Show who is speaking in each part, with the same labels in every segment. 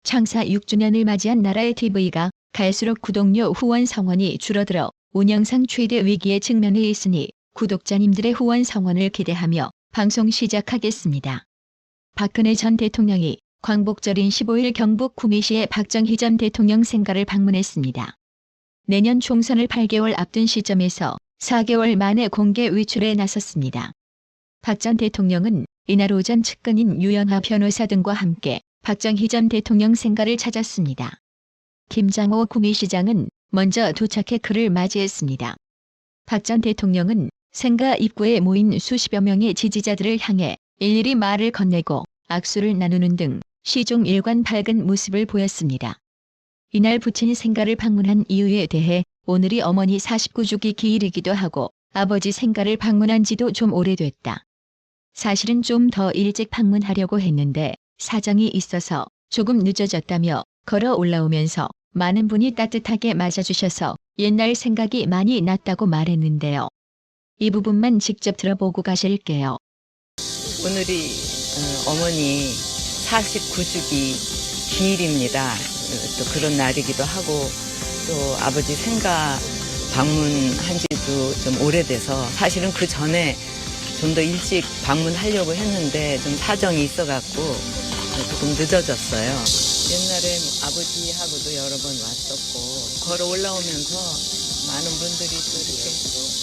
Speaker 1: 창사 6주년을 맞이한 나라의 TV가 갈수록 구독료 후원 성원이 줄어들어 운영상 최대 위기에 직면해 있으니 구독자님들의 후원 성원을 기대하며 방송 시작하겠습니다. 박근혜 전 대통령이 광복절인 15일 경북 구미시의 박정희 전 대통령 생가를 방문했습니다. 내년 총선을 8개월 앞둔 시점에서 4개월 만에 공개 외출에 나섰습니다. 박 전 대통령은 이날 오전 측근인 유영하 변호사 등과 함께 박정희 전 대통령 생가를 찾았습니다. 김장호 구미시장은 먼저 도착해 그를 맞이했습니다. 박 전 대통령은 생가 입구에 모인 수십여 명의 지지자들을 향해 일일이 말을 건네고 악수를 나누는 등 시종 일관 밝은 모습을 보였습니다. 이날 부친 생가를 방문한 이유에 대해 오늘이 어머니 49주기 기일이기도 하고 아버지 생가를 방문한 지도 좀 오래됐다. 사실은 좀 더 일찍 방문하려고 했는데 사정이 있어서 조금 늦어졌다며 걸어 올라오면서 많은 분이 따뜻하게 맞아주셔서 옛날 생각이 많이 났다고 말했는데요. 이 부분만 직접 들어보고 가실게요.
Speaker 2: 오늘이 어머니 49주기 기일입니다. 또 그런 날이기도 하고 또 아버지 생가 방문한 지도 좀 오래돼서 사실은 그 전에 좀 더 일찍 방문하려고 했는데 좀 사정이 있어갖고 조금 늦어졌어요. 옛날에 아버지하고도 여러 번 왔었고 걸어 올라오면서 많은 분들이 또 이렇게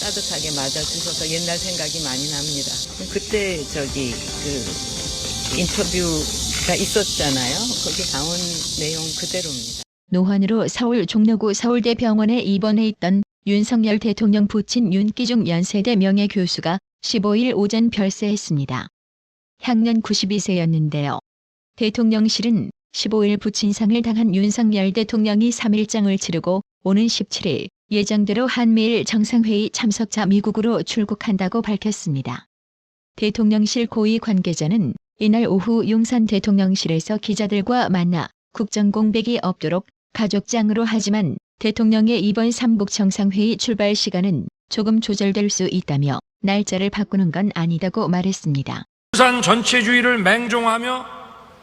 Speaker 2: 따뜻하게 맞아주셔서 옛날 생각이 많이 납니다. 그때 그 인터뷰가 있었잖아요. 거기 나온 내용 그대로입니다.
Speaker 1: 노환으로 서울 종로구 서울대병원에 입원해 있던 윤석열 대통령 부친 윤기중 연세대 명예교수가 15일 오전 별세했습니다. 향년 92세였는데요. 대통령실은 15일 부친상을 당한 윤석열 대통령이 3일장을 치르고 오는 17일 예정대로 한미일 정상회의 참석자 미국으로 출국한다고 밝혔습니다. 대통령실 고위 관계자는 이날 오후 용산 대통령실에서 기자들과 만나 국정 공백이 없도록 가족장으로 하지만 대통령의 이번 삼국 정상회의 출발 시간은 조금 조절될 수 있다며 날짜를 바꾸는 건 아니다고 말했습니다.
Speaker 3: 부산 전체주의를 맹종하며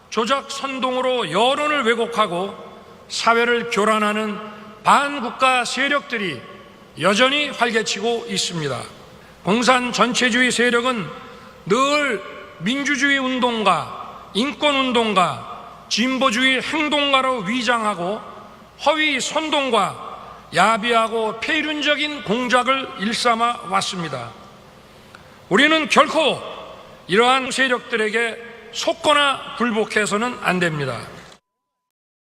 Speaker 3: 조작 선동으로 여론을 왜곡하고 사회를 교란하는 반국가 세력들이 여전히 활개치고 있습니다. 공산 전체주의 세력은 늘 민주주의 운동가, 인권 운동가, 진보주의 행동가로 위장하고 허위 선동과 야비하고 폐륜적인 공작을 일삼아 왔습니다. 우리는 결코 이러한 세력들에게 속거나 굴복해서는 안 됩니다.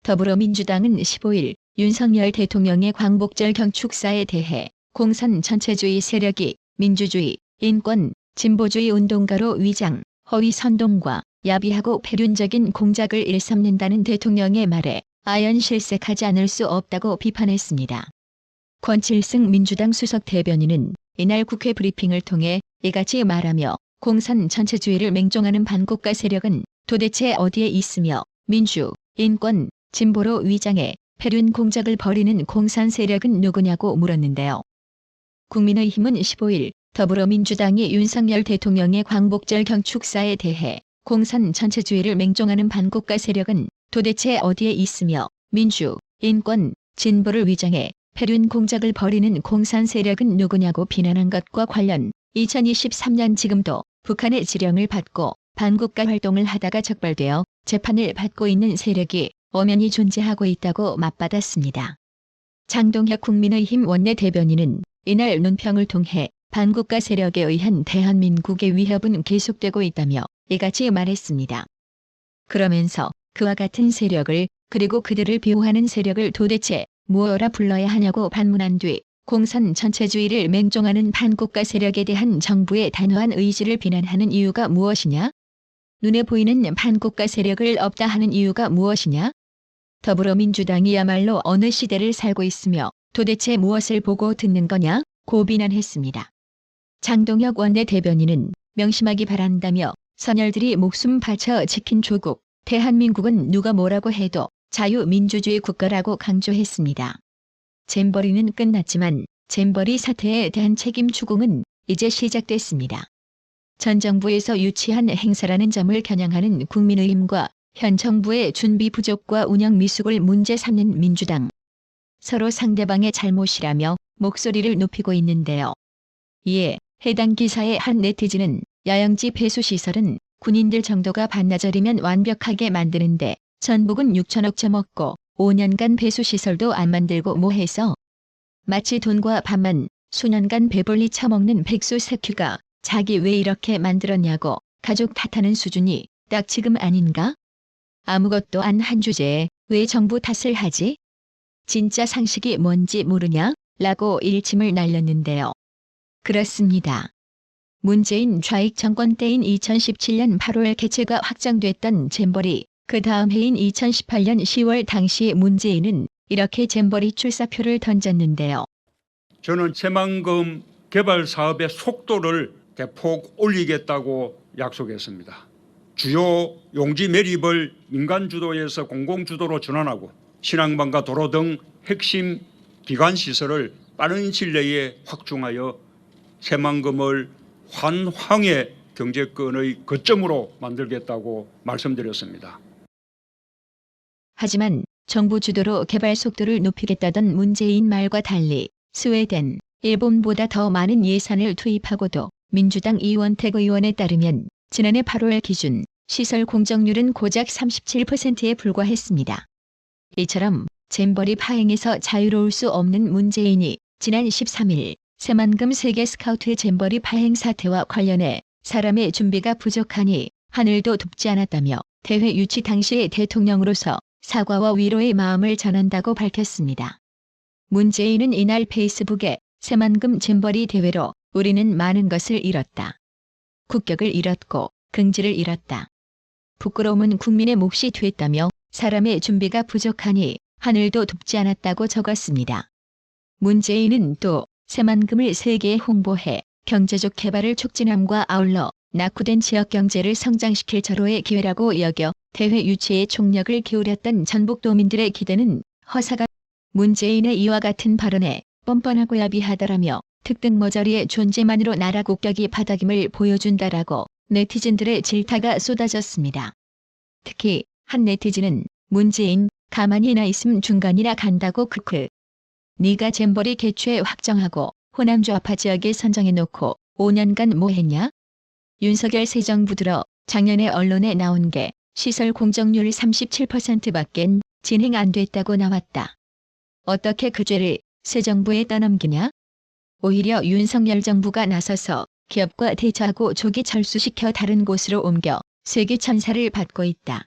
Speaker 1: 더불어민주당은 15일 윤석열 대통령의 광복절 경축사에 대해 공산 전체주의 세력이 민주주의, 인권, 진보주의 운동가로 위장, 허위 선동과 야비하고 폐륜적인 공작을 일삼는다는 대통령의 말에 아연실색하지 않을 수 없다고 비판했습니다. 권칠승 민주당 수석 대변인은 이날 국회 브리핑을 통해 이같이 말하며 공산 전체주의를 맹종하는 반국가 세력은 도대체 어디에 있으며 민주, 인권, 진보로 위장해 폐륜 공작을 벌이는 공산 세력은 누구냐고 물었는데요. 국민의힘은 15일 더불어민주당이 윤석열 대통령의 광복절 경축사에 대해 공산 전체주의를 맹종하는 반국가 세력은 도대체 어디에 있으며 민주, 인권, 진보를 위장해 폐륜 공작을 벌이는 공산 세력은 누구냐고 비난한 것과 관련 2023년 지금도 북한의 지령을 받고 반국가 활동을 하다가 적발되어 재판을 받고 있는 세력이 엄연히 존재하고 있다고 맞받았습니다. 장동혁 국민의힘 원내대변인은 이날 논평을 통해 반국가 세력에 의한 대한민국의 위협은 계속되고 있다며 이같이 말했습니다. 그러면서 그와 같은 세력을 그리고 그들을 비호하는 세력을 도대체 무엇라 불러야 하냐고 반문한 뒤 공산 전체주의를 맹종하는 반국가 세력에 대한 정부의 단호한 의지를 비난하는 이유가 무엇이냐? 눈에 보이는 반국가 세력을 없다 하는 이유가 무엇이냐? 더불어민주당이야말로 어느 시대를 살고 있으며 도대체 무엇을 보고 듣는 거냐? 고 비난했습니다. 장동혁 원내대변인은 명심하기 바란다며 선열들이 목숨 바쳐 지킨 조국, 대한민국은 누가 뭐라고 해도 자유민주주의 국가라고 강조했습니다. 잼버리는 끝났지만 잼버리 사태에 대한 책임 추궁은 이제 시작됐습니다. 전 정부에서 유치한 행사라는 점을 겨냥하는 국민의힘과 현 정부의 준비 부족과 운영 미숙을 문제 삼는 민주당. 서로 상대방의 잘못이라며 목소리를 높이고 있는데요. 이에 해당 기사의 한 네티즌은 야영지 폐수시설은 군인들 정도가 반나절이면 완벽하게 만드는데 전북은 6천억 처먹고 5년간 폐수시설도 안 만들고 뭐 해서 마치 돈과 밥만 수년간 배불리 처먹는 백수 새끼가 자기 왜 이렇게 만들었냐고 가족 탓하는 수준이 딱 지금 아닌가? 아무것도 안 한 주제에 왜 정부 탓을 하지? 진짜 상식이 뭔지 모르냐? 라고 일침을 날렸는데요. 그렇습니다. 문재인 좌익 정권 때인 2017년 8월 개최가 확정됐던 잼버리, 그 다음 해인 2018년 10월 당시 문재인은 이렇게 잼버리 출사표를 던졌는데요.
Speaker 4: 저는 새만금 개발 사업의 속도를 대폭 올리겠다고 약속했습니다. 주요 용지 매립을 민간 주도에서 공공 주도로 전환하고 신항만과 도로 등 핵심 기관 시설을 빠른 시일 내에 확충하여 새만금을 환황의 경제권의 거점으로 만들겠다고 말씀드렸습니다.
Speaker 1: 하지만 정부 주도로 개발 속도를 높이겠다던 문재인 말과 달리 스웨덴, 일본보다 더 많은 예산을 투입하고도 민주당 이원택 의원에 따르면 지난해 8월 기준 시설 공정률은 고작 37%에 불과했습니다. 이처럼 잼버리 파행에서 자유로울 수 없는 문재인이 지난 13일 새만금 세계 스카우트 잼버리 파행 사태와 관련해 사람의 준비가 부족하니 하늘도 돕지 않았다며 대회 유치 당시의 대통령으로서 사과와 위로의 마음을 전한다고 밝혔습니다. 문재인은 이날 페이스북에 새만금 잼버리 대회로 우리는 많은 것을 잃었다. 국격을 잃었고 긍지를 잃었다. 부끄러움은 국민의 몫이 됐다며 사람의 준비가 부족하니 하늘도 돕지 않았다고 적었습니다. 문재인은 또 새만금을 세계에 홍보해 경제적 개발을 촉진함과 아울러 낙후된 지역 경제를 성장시킬 절호의 기회라고 여겨 대회 유치에 총력을 기울였던 전북도민들의 기대는 허사가 문재인의 이와 같은 발언에 뻔뻔하고 야비하다라며 특등 머저리의 존재만으로 나라 국격이 바닥임을 보여준다라고 네티즌들의 질타가 쏟아졌습니다. 특히 한 네티즌은 문재인 가만히나 있음 중간이나 간다고 크크. 네가 잼버리 개최 확정하고 호남 좌파 지역에 선정해놓고 5년간 뭐 했냐? 윤석열 새 정부 들어 작년에 언론에 나온 게 시설 공정률 37%밖엔 진행 안 됐다고 나왔다. 어떻게 그 죄를 새 정부에 떠넘기냐? 오히려 윤석열 정부가 나서서 기업과 대처하고 조기 철수시켜 다른 곳으로 옮겨 세계 천사를 받고 있다.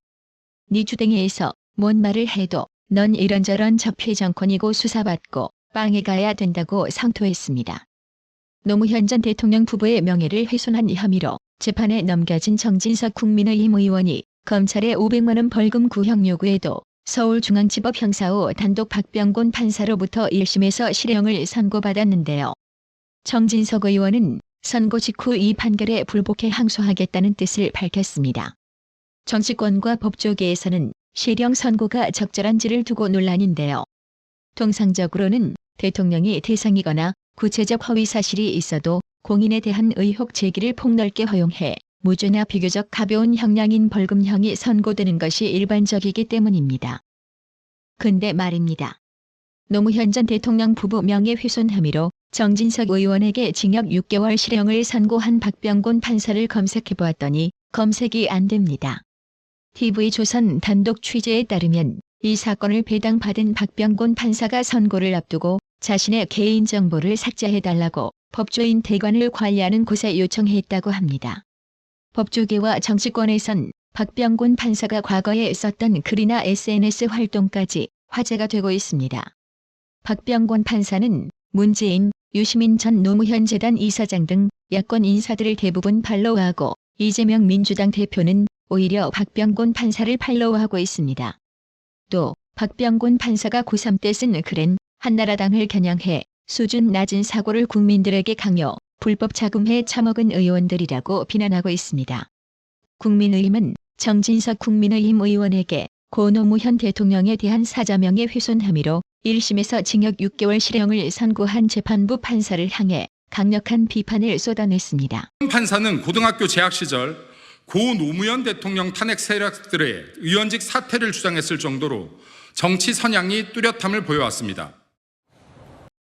Speaker 1: 네 주댕이에서 뭔 말을 해도 넌 이런저런 적폐 정권이고 수사받고 빵에 가야 된다고 상토했습니다. 노무현 전 대통령 부부의 명예를 훼손한 혐의로 재판에 넘겨진 정진석 국민의힘 의원이 검찰의 500만 원 벌금 구형 요구에도 서울중앙지법 형사 5 단독 박병곤 판사로부터 1심에서 실형을 선고받았는데요. 정진석 의원은 선고 직후 이 판결에 불복해 항소하겠다는 뜻을 밝혔습니다. 정치권과 법조계에서는 실형 선고가 적절한지를 두고 논란인데요. 통상적으로는 대통령이 대상이거나 구체적 허위 사실이 있어도 공인에 대한 의혹 제기를 폭넓게 허용해 무죄나 비교적 가벼운 형량인 벌금형이 선고되는 것이 일반적이기 때문입니다. 근데 말입니다. 노무현 전 대통령 부부 명예훼손 혐의로 정진석 의원에게 징역 6개월 실형을 선고한 박병곤 판사를 검색해보았더니 검색이 안 됩니다. TV조선 단독 취재에 따르면 이 사건을 배당받은 박병곤 판사가 선고를 앞두고 자신의 개인정보를 삭제해달라고 법조인 대관을 관리하는 곳에 요청했다고 합니다. 법조계와 정치권에선 박병곤 판사가 과거에 썼던 글이나 SNS 활동까지 화제가 되고 있습니다. 박병곤 판사는 문재인, 유시민 전 노무현 재단 이사장 등 야권 인사들을 대부분 팔로우하고 이재명 민주당 대표는 오히려 박병곤 판사를 팔로우하고 있습니다. 또 박병곤 판사가 고3 때 쓴 글엔 한나라당을 겨냥해 수준 낮은 사고를 국민들에게 강요, 불법 자금해 처먹은 의원들이라고 비난하고 있습니다. 국민의힘은 정진석 국민의힘 의원에게 고 노무현 대통령에 대한 사자명예 훼손 혐의로 1심에서 징역 6개월 실형을 선고한 재판부 판사를 향해 강력한 비판을 쏟아냈습니다.
Speaker 5: 판사는 고등학교 재학 시절 고 노무현 대통령 탄핵 세력들의 의원직 사퇴를 주장했을 정도로 정치 선양이 뚜렷함을 보여왔습니다.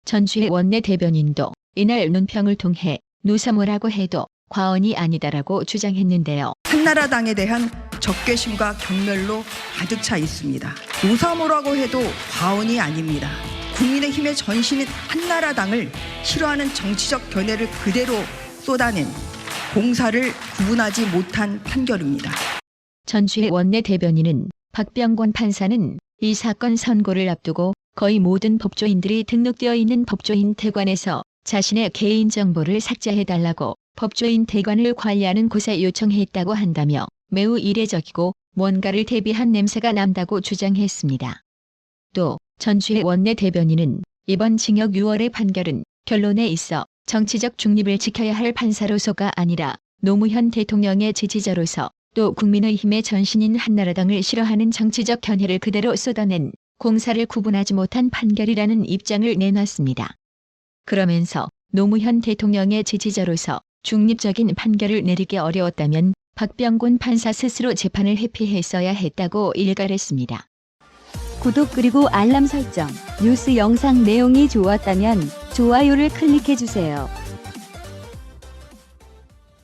Speaker 1: 전주의 원내 대변인도 이날 논평을 통해 노사모라고 해도 과언이 아니다라고 주장했는데요.
Speaker 6: 한나라당에 대한 적개심과 경멸로 가득 차 있습니다. 노사모라고 해도 과언이 아닙니다. 국민의힘의 전신인 한나라당을 싫어하는 정치적 견해를 그대로 쏟아낸 공사를 구분하지 못한 판결입니다.
Speaker 1: 전주의 원내 대변인은 박병권 판사는 이 사건 선고를 앞두고 거의 모든 법조인들이 등록되어 있는 법조인 대관에서 자신의 개인정보를 삭제해달라고 법조인 대관을 관리하는 곳에 요청했다고 한다며 매우 이례적이고 뭔가를 대비한 냄새가 난다고 주장했습니다. 또 전주의 원내 대변인은 이번 징역 6월의 판결은 결론에 있어 정치적 중립을 지켜야 할 판사로서가 아니라 노무현 대통령의 지지자로서 또 국민의힘의 전신인 한나라당을 싫어하는 정치적 견해를 그대로 쏟아낸 공사를 구분하지 못한 판결이라는 입장을 내놨습니다. 그러면서 노무현 대통령의 지지자로서 중립적인 판결을 내리기 어려웠다면 박병권 판사 스스로 재판을 회피했어야 했다고 일갈했습니다.
Speaker 7: 구독 그리고 알람 설정, 뉴스 영상 내용이 좋았다면 좋아요를 클릭해주세요.